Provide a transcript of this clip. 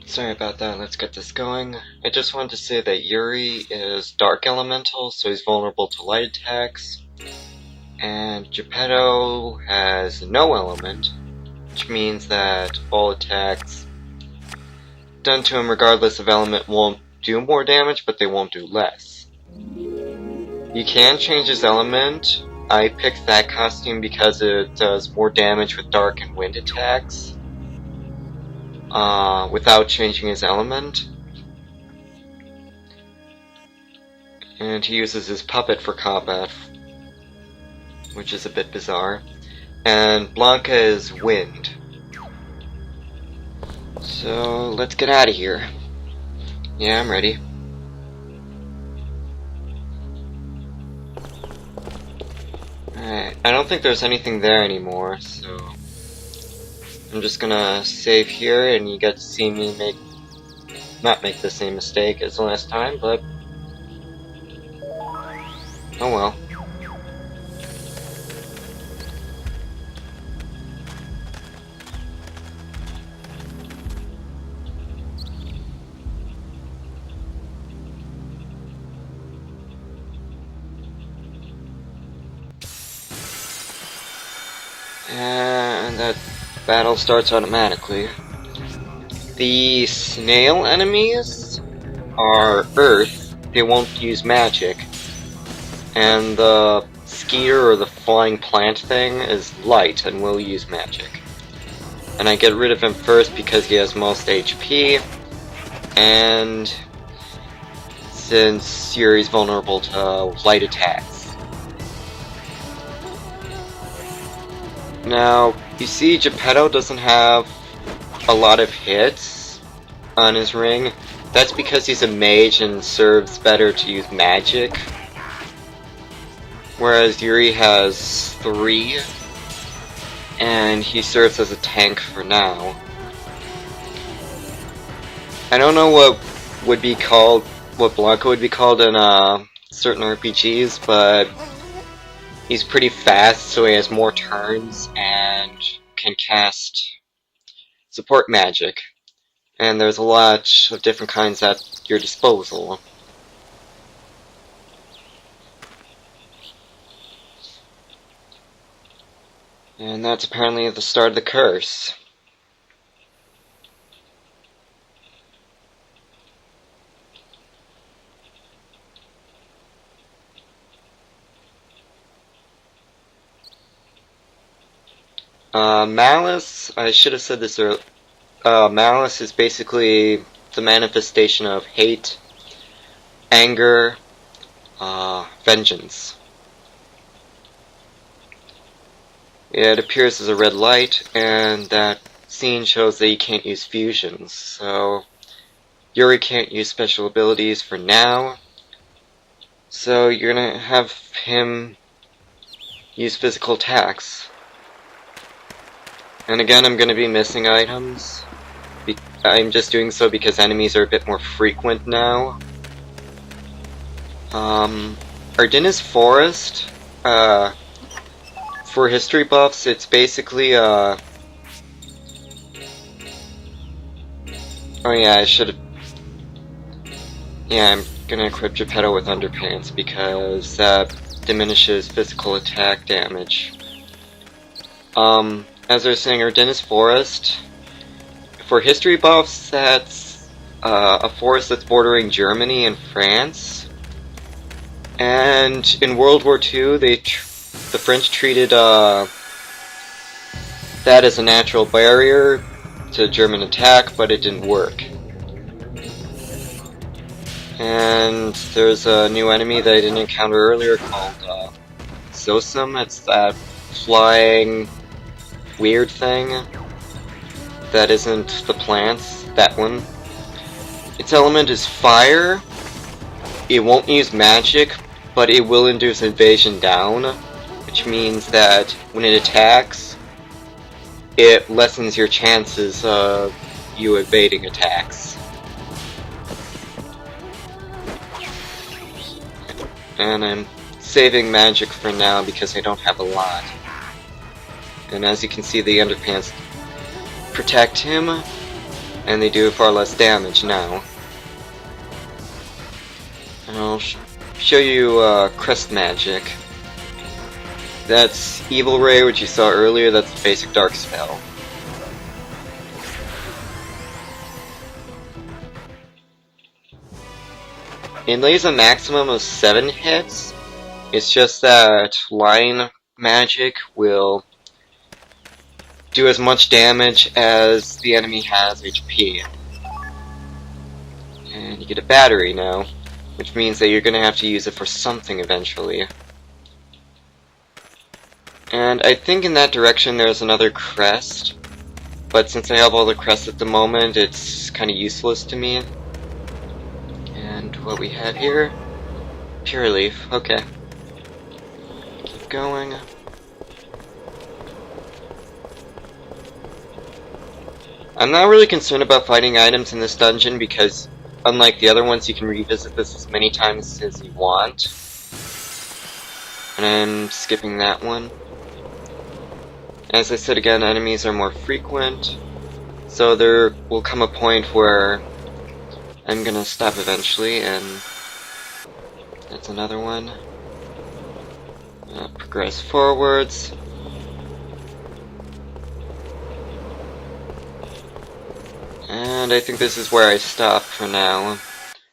Sorry about that, let's get this going. I just wanted to say that Yuri is Dark Elemental, so he's vulnerable to light attacks. And Geppetto has no element, which means that all attacks done to him regardless of element won't do more damage, but they won't do less. You can change his element. I picked that costume because it does more damage with dark and wind attacks. Without changing his element. And he uses his puppet for combat, which is a bit bizarre. And Blanca is wind. So let's get out of here. Yeah, I'm ready. Alright, I don't think there's anything there anymore, so I'm just gonna save here, and you get to see me not make the same mistake as the last time, but oh well. And that battle starts automatically. The snail enemies are earth, they won't use magic. And the skeeter or the flying plant thing is light and will use magic. And I get rid of him first because he has most HP, and since Yuri's vulnerable to light attacks. Now, you see Geppetto doesn't have a lot of hits on his ring. That's because he's a mage and serves better to use magic. Whereas Yuri has 3, and he serves as a tank for now. I don't know what Blanca would be called in certain RPGs, but he's pretty fast, so he has more turns and can cast support magic. And there's a lot of different kinds at your disposal. And that's apparently the start of the curse. Malice, I should have said this earlier. Malice is basically the manifestation of hate, anger, vengeance. It appears as a red light, and that scene shows that you can't use fusions, so Yuri can't use special abilities for now, so you're gonna have him use physical attacks. And again, I'm gonna be missing items. I'm just doing so because enemies are a bit more frequent now. Ardenna's Forest, for history buffs, it's basically, oh yeah, I should've... Yeah, I'm gonna equip Geppetto with underpants because that diminishes physical attack damage. As I was saying, Ardenna's Forest, for history buffs, that's a forest that's bordering Germany and France. And in World War II, the French treated that as a natural barrier to German attack, but it didn't work. And there's a new enemy that I didn't encounter earlier called Zosum. It's that flying weird thing that isn't the plants, that one. Its element is fire. It won't use magic, but it will induce invasion down, which means that when it attacks, it lessens your chances of you evading attacks. And I'm saving magic for now because I don't have a lot. And as you can see, the underpants protect him. and they do far less damage now. And I'll show you crest magic. That's Evil Ray, which you saw earlier. That's the basic dark spell. It lays a maximum of 7 hits. It's just that line magic will do as much damage as the enemy has HP. And you get a battery now, which means that you're going to have to use it for something eventually. And I think in that direction there's another crest, but since I have all the crests at the moment, it's kind of useless to me. And what we have here, Pure Leaf, okay. Keep going. I'm not really concerned about fighting items in this dungeon because, unlike the other ones, you can revisit this as many times as you want. And I'm skipping that one. As I said again, enemies are more frequent, so there will come a point where I'm gonna stop eventually, and that's another one. Progress forwards. And I think this is where I stop for now.